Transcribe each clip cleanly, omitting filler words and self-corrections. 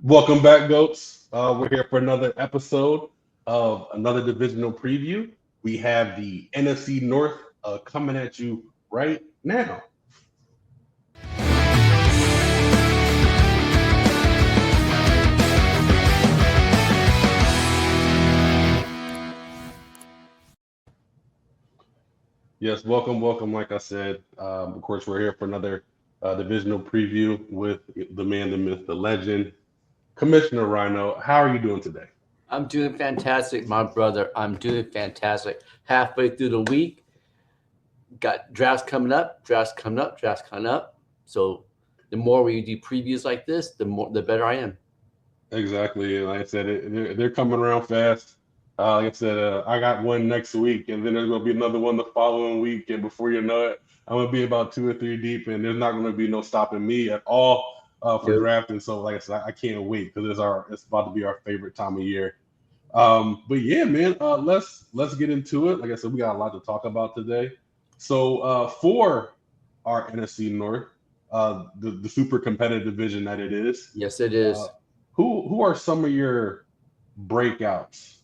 Welcome back, Goats. We're here for another episode of another divisional preview. We have the NFC North coming at you right now. Yes, welcome. Like I said, of course, we're here for another divisional preview with the man, the myth, the legend, Commissioner Rhino. How are you doing today? I'm doing fantastic, my brother. I'm doing fantastic. Halfway through the week, got drafts coming up. So the more we do previews like this, the better I am. Exactly. And like I said, they're coming around fast. Like I said, I got one next week, and then there's going to be another one the following week. And before you know it, I'm going to be about 2 or 3 deep, and there's not going to be no stopping me at all for Nope. drafting. So, like I said, I can't wait because it's about to be our favorite time of year. But yeah, man, let's get into it. Like I said, we got a lot to talk about today. So for our NFC North, the super competitive division that it is. Yes, it Uh, is. who are some of your breakouts?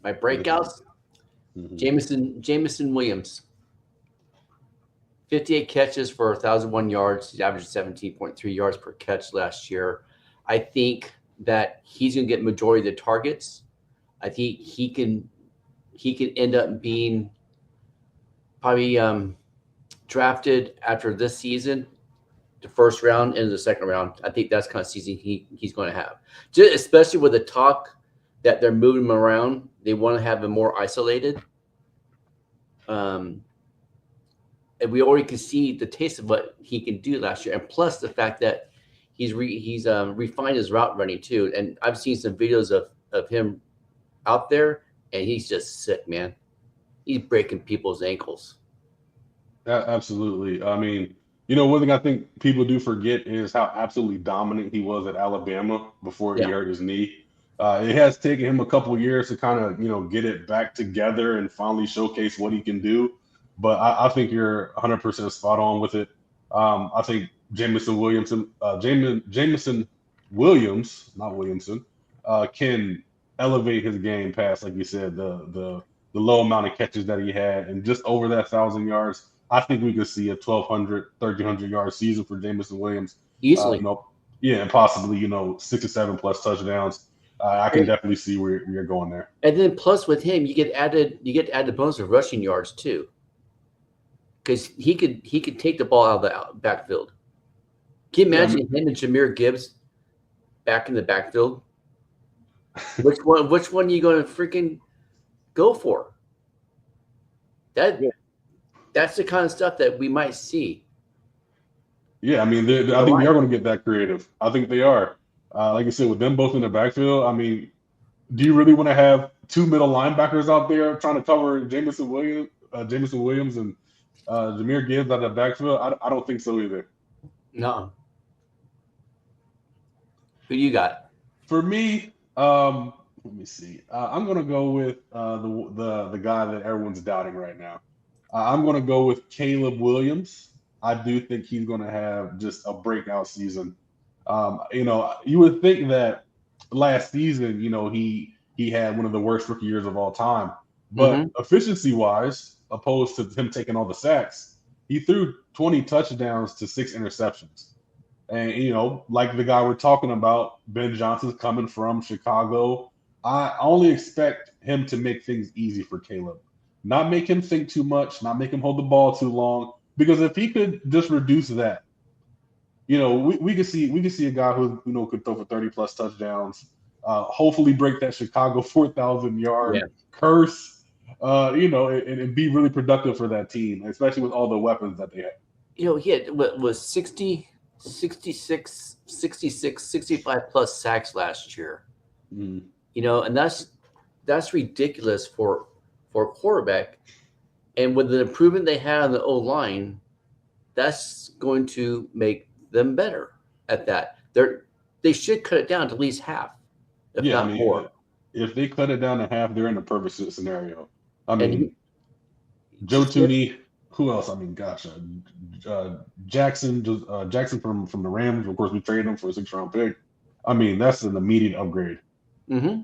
My breakouts, Mhm. Jameson Williams. 58 catches for 1,001 yards. He averaged 17.3 yards per catch last year. I think that he's going to get majority of the targets. I think he can end up being probably drafted after this season, the first round and the second round. I think that's kind of season he's going to have. Just especially with the talk that they're moving him around, they want to have him more isolated. And we already can see the taste of what he can do last year, and plus the fact that he's refined his route running too. And I've seen some videos of him out there, and he's just sick, man. He's breaking people's ankles. Absolutely. I mean, one thing I think people do forget is how absolutely dominant he was at Alabama before he Yeah. hurt his knee. It has taken him a couple of years to kind of, get it back together and finally showcase what he can do. But I think you're 100% spot on with it. I think Jameson Williams, not Williamson, can elevate his game past, like you said, the low amount of catches that he had, and just over that 1,000 yards. I think we could see a 1,200, 1,300 yard season for Jameson Williams. Easily. Yeah, and possibly 6 or 7 plus touchdowns. I can And, definitely see where you're going there. and then plus with him, you get added bonus of rushing yards too, because he could take the ball out of the backfield. Can you Yeah, imagine him and Jahmyr Gibbs back in the backfield? Which one are you going to freaking go for? That Yeah. that's the kind of stuff that we might see. Yeah, I mean, I think they are going to get that creative. I think they are. Like I said, with them both in the backfield, I mean, do you really want to have two middle linebackers out there trying to cover Jameson Williams and Jahmyr Gibbs out of the backfield? I don't think so either. No. Who you got? For me, let me see. I'm going to go with the guy that everyone's doubting right now. I'm going to go with Caleb Williams. I do think he's going to have just a breakout season. You would think that last season, he had one of the worst rookie years of all time, but Mm-hmm. efficiency wise, opposed to him taking all the sacks, he threw 20 touchdowns to 6 interceptions. And like the guy we're talking about, Ben Johnson's coming from Chicago. I only expect him to make things easy for Caleb, not make him think too much, not make him hold the ball too long. Because if he could just reduce that, we could see a guy who could throw for 30 plus touchdowns. Hopefully break that Chicago 4,000 Yeah. yard curse. And be really productive for that team, especially with all the weapons that they have. He had what was 60, 66, 66, 65 plus sacks last year. Mm. And that's ridiculous for a quarterback. And with the improvement they had on the O line, that's going to make them better at that. They should cut it down to at least half, if Yeah, I not mean, more. if they cut it down to half, they're in a perfect scenario. I And mean, Joe Tooney. Who else? I mean, gosh, Jackson from the Rams. Of course, we traded him for a 6 round pick. I mean, that's an immediate upgrade. Mm-hmm.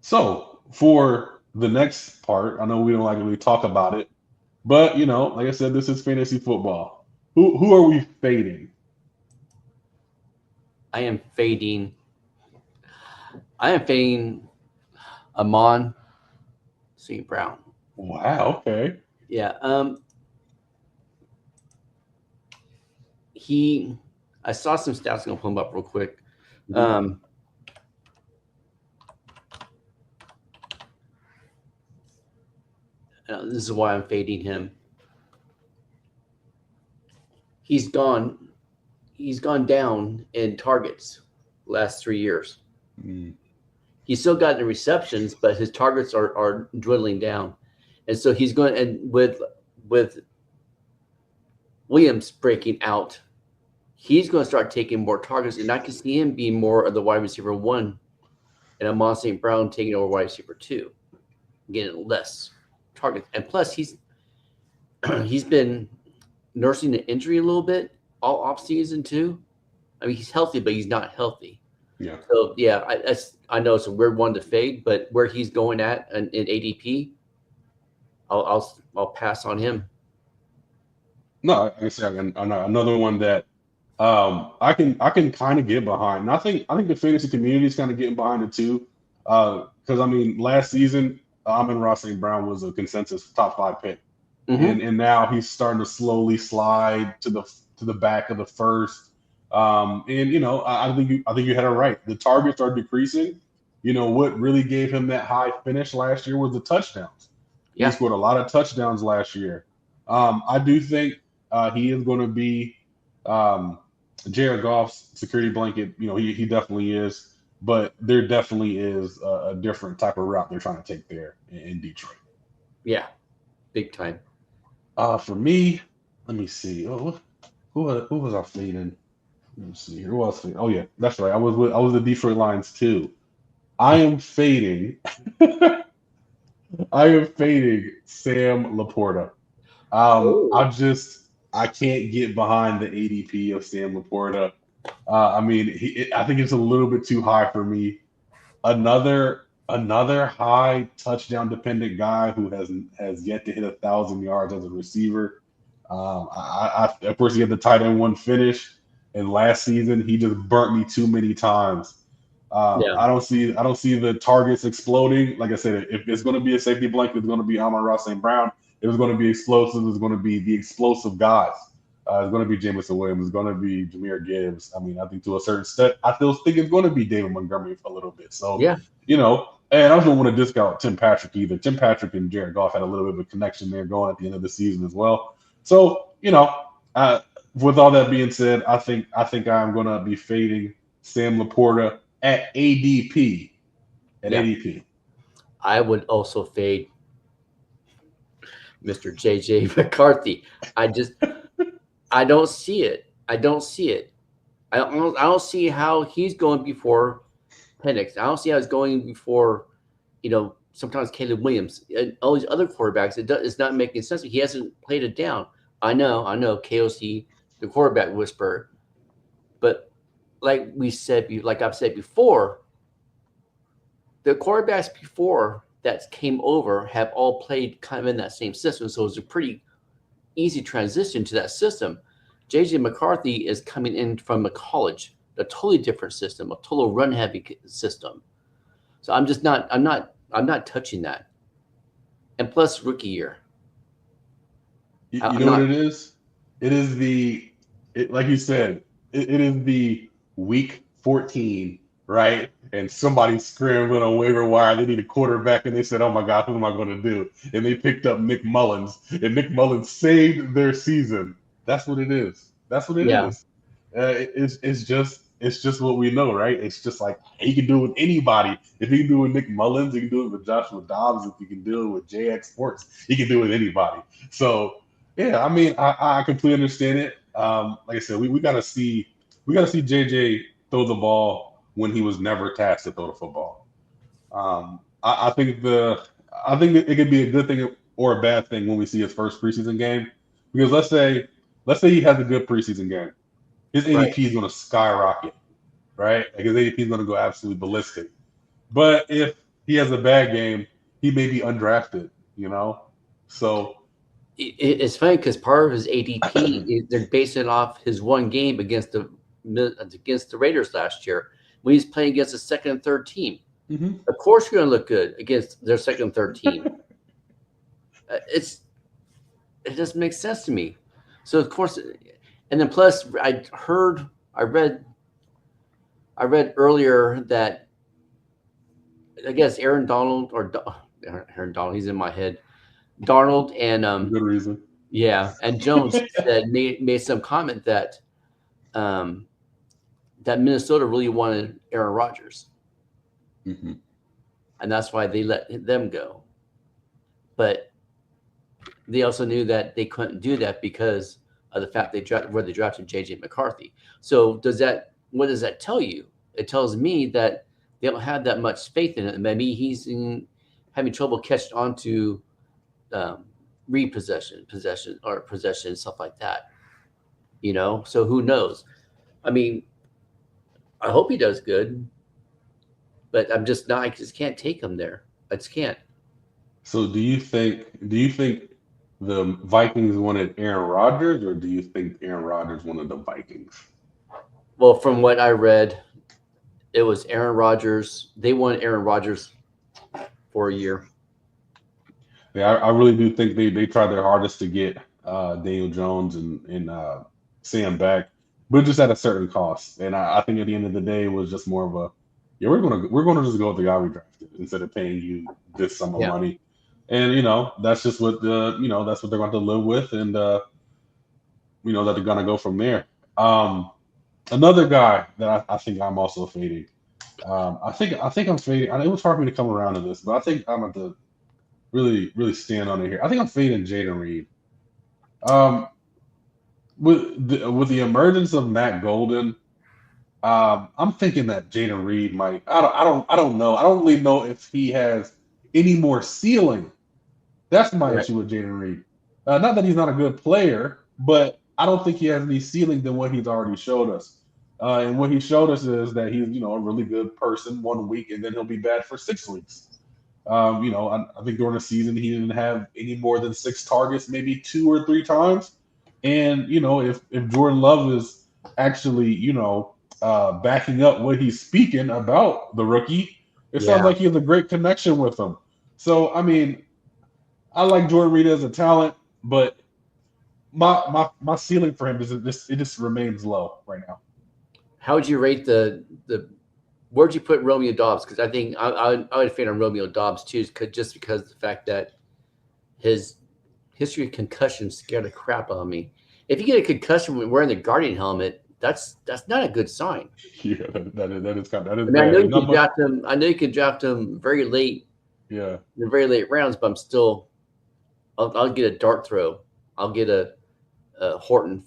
So for the next part, I know we don't like to really talk about it, but like I said, this is fantasy football. Who are we fading? I am fading. Amon St. Brown. Wow. Okay. Yeah. I saw some stats. I'm gonna pull them up real quick. This is why I'm fading him. He's gone down in targets last 3 years. He's still got the receptions, but his targets are dwindling down. And so he's going, and with Williams breaking out, he's going to start taking more targets, and I can see him being more of the wide receiver 1 and Amon St. Brown taking over wide receiver 2, getting less targets. And plus he's been nursing the injury a little bit all off season too. I mean, he's healthy, but he's not healthy. Yeah. So yeah, I know it's a weird one to fade, but where he's going at in ADP, I'll pass on him. No, like I said, another one that I can kind of get behind. And I think the fantasy community is kind of getting behind it too. Because I mean, last season, Amon-Ra St. Brown was a consensus top 5 pick, and now he's starting to slowly slide to the back of the first. And I think you had it right. The targets are decreasing. What really gave him that high finish last year was the touchdowns. Yeah. He scored a lot of touchdowns last year. I do think he is going to be Jared Goff's security blanket. He definitely is, but there definitely is a different type of route they're trying to take there in Detroit. Yeah, big time. For me, let me see. Oh, who was I fading? Let me see here. Who else? Oh yeah, that's right. I was the Detroit Lions too. I am fading. I am fading Sam Laporta. I can't get behind the ADP of Sam Laporta. I mean, I think it's a little bit too high for me. Another high touchdown dependent guy who has yet to hit 1,000 yards as a receiver. Of course, he had the tight end 1 finish, and last season he just burnt me too many times. I don't see the targets exploding. Like I said, if it's going to be a safety blanket, it's going to be Amon-Ra St. Brown. If it's going to be explosive, it's going to be the explosive guys. It's going to be Jameson Williams. It's going to be Jahmyr Gibbs. I mean, I think to a certain extent, I still think it's going to be David Montgomery for a little bit. So, and I don't want to discount Tim Patrick either. Tim Patrick and Jared Goff had a little bit of a connection there going at the end of the season as well. So, with all that being said, I think I'm going to be fading Sam Laporta at ADP. ADP. I would also fade Mr. JJ McCarthy. I don't see it. I don't see how he's going before Penix. I don't see how he's going before, sometimes Caleb Williams and all these other quarterbacks. It's not making sense. He hasn't played it down. I know, KOC, the quarterback whisperer. But like I've said before, the quarterbacks before that came over have all played kind of in that same system. So it was a pretty easy transition to that system. JJ McCarthy is coming in from a college, a totally different system, a total run heavy system. So I'm not touching that. And plus rookie year. What it is? It is like you said, it is the week 14, right? And somebody's scrambling on waiver wire. They need a quarterback, and they said, "Oh my God, who am I going to do?" And they picked up Nick Mullins, and Nick Mullins saved their season. That's what it is. That's what it is. It's just what we know, right? It's just like he can do it with anybody. If he can do it with Nick Mullins, he can do it with Joshua Dobbs. If he can do it with JX Sports, he can do it with anybody. So yeah, I mean, I completely understand it. Like I said, we gotta see JJ throw the ball when he was never tasked to throw the football. I think that it could be a good thing or a bad thing when we see his first preseason game, because let's say he has a good preseason game. his ADP is going to skyrocket, right? Like his ADP is going to go absolutely ballistic. But if he has a bad game, he may be undrafted, So It's funny because part of his ADP, they're basing it off his one game against the Raiders last year when he's playing against the second and third team. mm-hmm. Of course, you're going to look good against their second and third team. It doesn't make sense to me. So of course, and then plus, I read earlier that I guess Aaron Donald, he's in my head. Darnold and good reason. Yeah, and Jones made some comment that that Minnesota really wanted Aaron Rodgers, mm-hmm. and that's why they let them go. But they also knew that they couldn't do that because of the fact they drafted JJ McCarthy. So what does that tell you? It tells me that they don't have that much faith in it. Maybe he's having trouble catching on to possession, stuff like that. So who knows? I mean, I hope he does good, but I just can't take him there. I just can't. So do you think the Vikings wanted Aaron Rodgers, or do you think Aaron Rodgers wanted the Vikings? Well, from what I read, it was Aaron Rodgers. They wanted Aaron Rodgers for a year. Yeah, I really do think they tried their hardest to get Daniel Jones and Sam back, but just at a certain cost. And I think at the end of the day, it was just more of a, we're gonna just go with the guy we drafted instead of paying you this sum of money. And that's just what that's what they're going to live with, and that they're going to go from there. Another guy that I think I'm also fading. I think I'm fading. It was hard for me to come around to this, but I think I'm going to really stand on it here. I think I'm fading Jayden Reed. With the emergence of Matt Golden, I'm thinking that Jayden Reed might. I don't know. I don't really know if he has any more ceiling. That's my issue with Jayden Reed. Not that he's not a good player, but I don't think he has any ceiling than what he's already showed us. And what he showed us is that he's a really good person 1 week, and then he'll be bad for 6 weeks. I think during the season he didn't have any more than 6 targets, maybe 2 or 3 times. And if Jordan Love is actually backing up what he's speaking about the rookie, it sounds like he has a great connection with him. So I mean, I like Jordan Reed as a talent, but my ceiling for him it just remains low right now. How would you rate where'd you put Romeo Doubs? Because I think I would fan on Romeo Doubs too, just because of the fact that his history of concussion scared the crap out of me. If you get a concussion when wearing the Guardian helmet, that's not a good sign. Yeah, that is kind of. I know you can draft him. I know you can draft him very late. Yeah, in the very late rounds, but I'm still. I'll get a dart throw. I'll get a Horton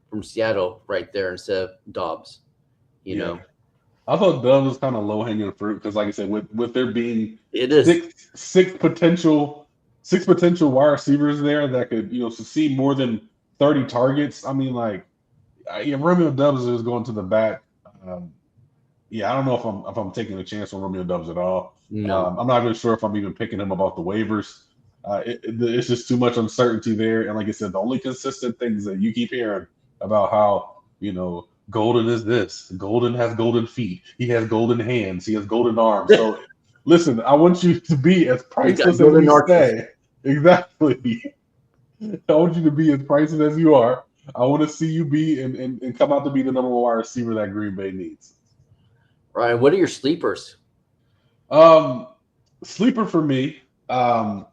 from Seattle right there instead of Dobbs. You know. I thought Dobbs was kind of low hanging fruit because, like I said, with there being six potential wide receivers there that could succeed more than 30 targets. I mean, Romeo Doubs is going to the back. I don't know if I'm taking a chance on Romeo Doubs at all. No. I'm not even sure if I'm even picking him up off the waivers. It's just too much uncertainty there. And like I said, the only consistent things that you keep hearing about how, Golden is this. Golden has golden feet. He has golden hands. He has golden arms. So listen, I want you to be as priceless as you say. Exactly. I want you to be as priceless as you are. I want to see you be and come out to be the number 1 wide receiver that Green Bay needs. Ryan, what are your sleepers? Sleeper for me. And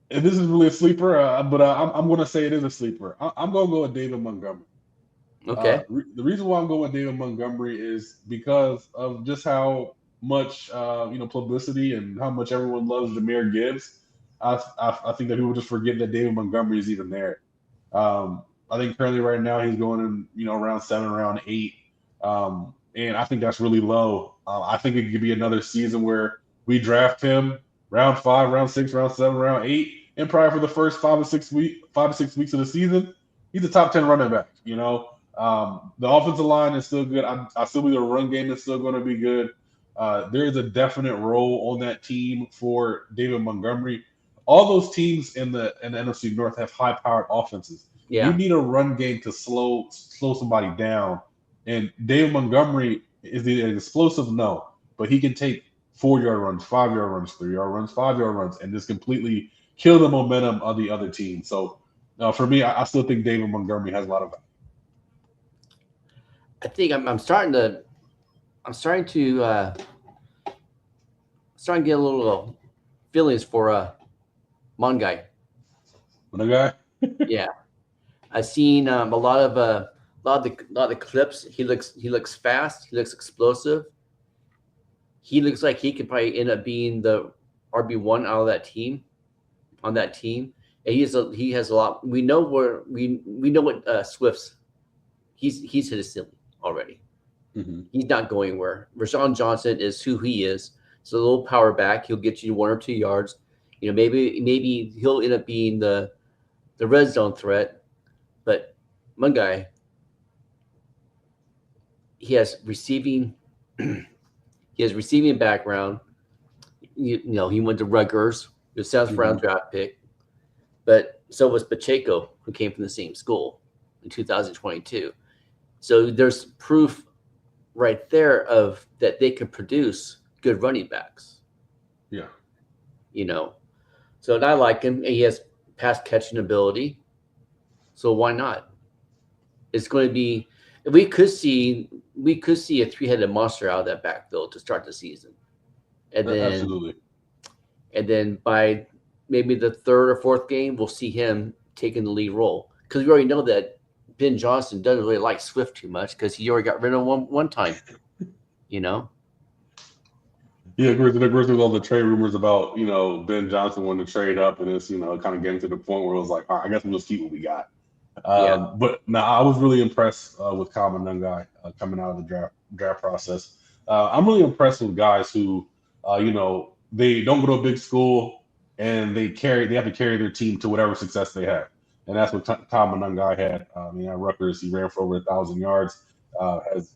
this is really a sleeper, but I'm going to say it is a sleeper. I'm going to go with David Montgomery. Okay. The reason why I'm going with David Montgomery is because of just how much publicity and how much everyone loves Jahmyr Gibbs. I think that people just forget that David Montgomery is even there. I think currently right now he's going in round 7, round 8, and I think that's really low. I think it could be another season where we draft him round 5, round 6, round 7, round 8, and probably for the first 5 or 6 weeks of the season, he's a top 10 running back. The offensive line is still good. I still believe the run game is still going to be good. There is a definite role on that team for David Montgomery. All those teams in the NFC North have high-powered offenses. Yeah. You need a run game to slow somebody down. And David Montgomery is the explosive, no, but he can take 4-yard runs, 5-yard runs, 3-yard runs, 5-yard runs, and just completely kill the momentum of the other team. So for me, I still think David Montgomery has a lot of. I think I'm starting to get a little feelings for Monangi. Monangi? Yeah, I've seen a lot of the clips. He looks fast. He looks explosive. He looks like he could probably end up being the RB1 out of that team. On that team, and he has a lot. We know what Swift's. He's hit his ceiling already. Mm-hmm. He's not going anywhere. Rashawn Johnson is who he is. So a little power back. He'll get you 1 or 2 yards. Maybe he'll end up being the red zone threat. But Monangi, he has receiving background. He went to Rutgers. He was 7th round draft pick. But so was Pacheco, who came from the same school in 2022. So there's proof right there of that they could produce good running backs. Yeah. So I like him. He has pass catching ability. So why not? It's going to be we could see a 3-headed monster out of that backfield to start the season. And then absolutely. And then by maybe the 3rd or 4th game, we'll see him taking the lead role. Because we already know that Ben Johnson doesn't really like Swift too much because he already got rid of one time. Yeah, there's all the trade rumors about, Ben Johnson wanting to trade up, and it's, kind of getting to the point where it was like, all right, I guess we'll just keep what we got. But I was really impressed with Kyle Monangi coming out of the draft process. I'm really impressed with guys who, they don't go to a big school and they have to carry their team to whatever success they have. And that's what Kyle Monangi had. At Rutgers, he ran for over 1,000 yards, has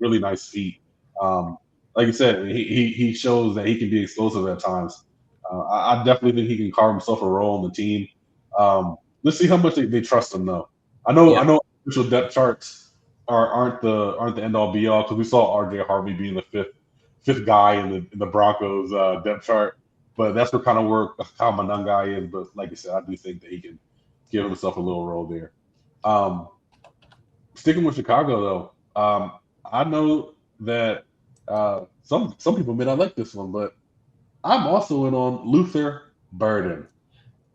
really nice feet. Like you said, he shows that he can be explosive at times. I definitely think he can carve himself a role on the team. Let's see how much they trust him, though. I know official depth charts aren't the end all be all, because we saw R.J. Harvey being the fifth guy in the Broncos depth chart, but that's where Kyle Monangi is. But like I said, I do think that he can give himself a little role there. Sticking with Chicago, though, I know that some people may not like this one, but I'm also in on Luther Burden.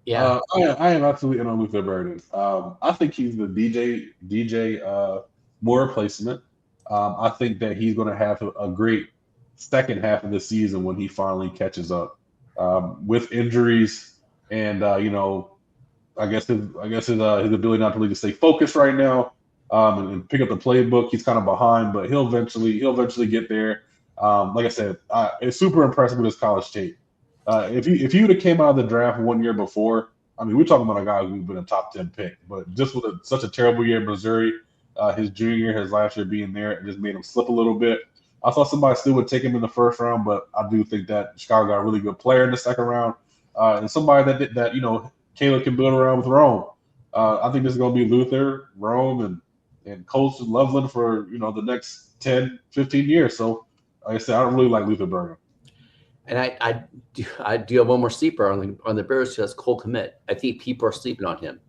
Yeah, I am absolutely in on Luther Burden. I think he's the DJ Moore replacement. I think that he's going to have a great second half of the season when he finally catches up. With injuries and I guess his ability not really to stay focused right now and pick up the playbook. He's kind of behind, but he'll eventually get there. Like I said, it's super impressive with his college tape. If you would have came out of the draft 1 year before, we're talking about a guy who's been a top 10 pick, but just with such a terrible year in Missouri, his junior year, his last year being there, it just made him slip a little bit. I thought somebody still would take him in the first round, but I do think that Chicago got a really good player in the second round, and somebody that Caleb can build around with Rome. I think this is going to be Luther, Rome, and Coach Loveland for the next 10, 15 years. So, like I said, I don't really like Luther Burden. And I do have one more sleeper on the Bears. That's Cole Kmet. I think people are sleeping on him.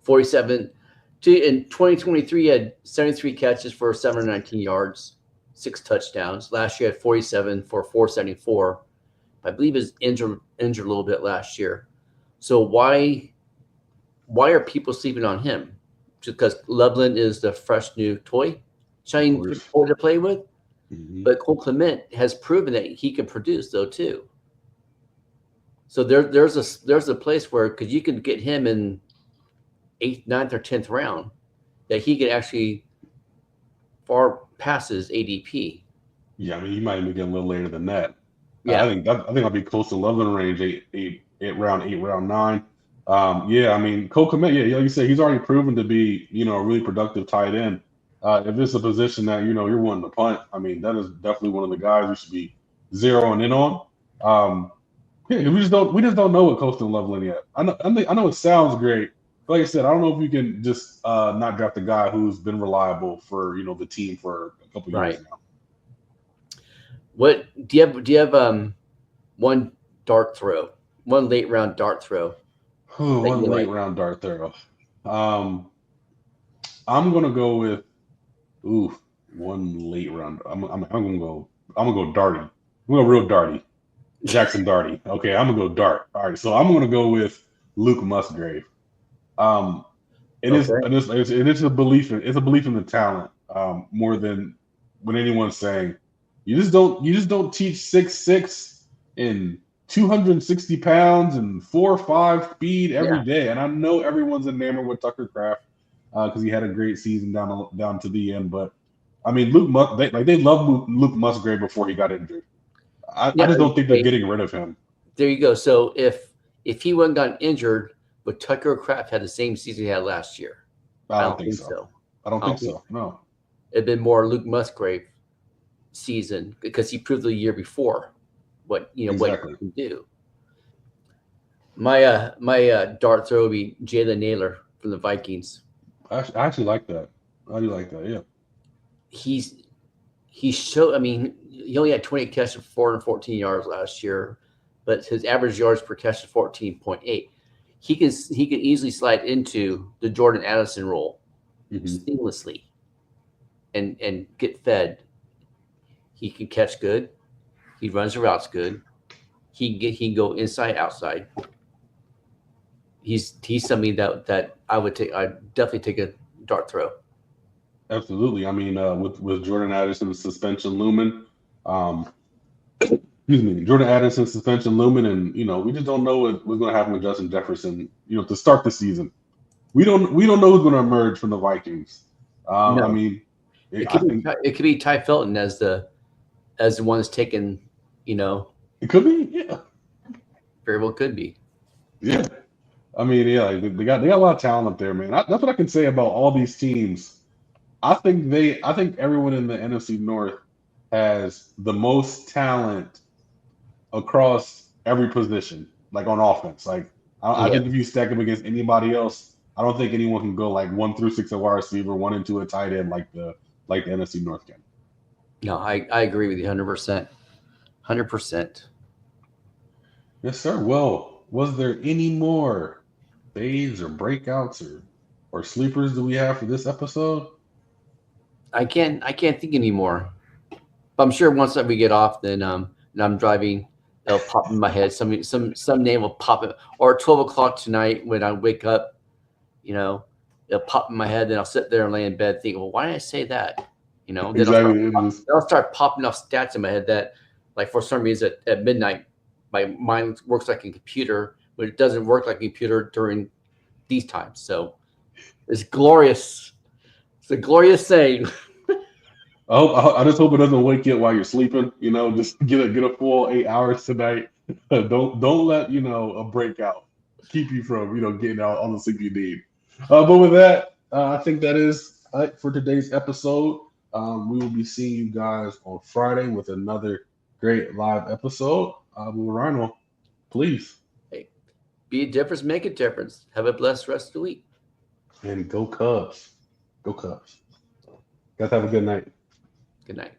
47 in 2023, he had 73 catches for 719 yards, 6 touchdowns. Last year, had 47 for 474. I believe he's injured a little bit last year. So why are people sleeping on him? Just because Loveland is the fresh new toy, shiny toy to play with? Mm-hmm. But Cole Kmet has proven that he can produce, though, too. So there's a place where, because you can get him in 8th, 9th, or 10th round, that he could actually far pass his ADP. Yeah, he might even get a little later than that. Yeah, I think I'll be close to Loveland range, 8 round 9. Yeah, I mean, Cole Kmet, yeah, like you said, he's already proven to be, a really productive tight end. If it's a position that, you're wanting to punt, I mean, that is definitely one of the guys you should be zeroing in on. Yeah, we just don't know what coaching level in yet. I know it sounds great. But like I said, I don't know if you can just not draft a guy who's been reliable for, the team for a couple years now. What do you have one dart throw, one late round dart throw? One late round dart throw. I'm gonna go with one late round. I'm gonna go darty. I'm gonna go real darty. Jackson Darty. Okay, I'm gonna go dart. All right, so I'm gonna go with Luke Musgrave. It's a belief in the talent more than when anyone's saying you just don't teach 6'6" and 260 pounds and 4.5 speed every day. And I know everyone's enamored with Tucker Kraft because he had a great season down to the end. But I mean, they loved Luke Musgrave before he got injured. I just don't think they're getting rid of him. There you go. So if he wouldn't gotten injured, but Tucker Kraft had the same season he had last year, I don't think so. I don't think so. No, it'd been more Luke Musgrave season because he proved the year before what he can do. My dart throw would be Jalen Nailor from the Vikings. I actually like that. I do like that. Yeah, he showed. I mean, he only had 20 catches for 414 yards last year, but his average yards per catch is 14.8. He can easily slide into the Jordan Addison role seamlessly and get fed. He can catch good. He runs the routes good. He can go inside, outside. He's something that I would take. I'd definitely take a dart throw. Absolutely. I mean, with Jordan Addison's suspension looming, Jordan Addison's suspension looming, and we just don't know what's going to happen with Justin Jefferson. To start the season, we don't know who's going to emerge from the Vikings. No. I mean, it could be Ty Felton as the one that's taken. It could be. Yeah, very well could be. Yeah, I mean, yeah, they got a lot of talent up there, man. That's what I can say about all these teams. I think everyone in the NFC North has the most talent across every position, like on offense. Like I think if you stack them against anybody else, I don't think anyone can go like 1 through 6 a wide receiver, 1 and 2 a tight end like the NFC North can. No, I agree with you 100%. 100%. Yes, sir. Well, was there any more fades or breakouts or sleepers that we have for this episode? I can't think anymore. But I'm sure once that we get off, then and I'm driving, it'll pop in my head. Some name will pop in, or 12 o'clock tonight when I wake up, it'll pop in my head. Then I'll sit there and lay in bed thinking, well, why did I say that? Then I'll start popping off stats in my head that, like, for some reason at midnight, my mind works like a computer, but it doesn't work like a computer during these times. So it's glorious. It's a glorious saying. I just hope it doesn't wake you up while you're sleeping. Just get a full 8 hours tonight. Don't let a breakout keep you from getting out all the sleep you need. But with that, I think that is it for today's episode. We will be seeing you guys on Friday with another great live episode. Rhino, please. Hey, be a difference, make a difference. Have a blessed rest of the week. And go Cubs. Go Cubs. Guys, have a good night. Good night.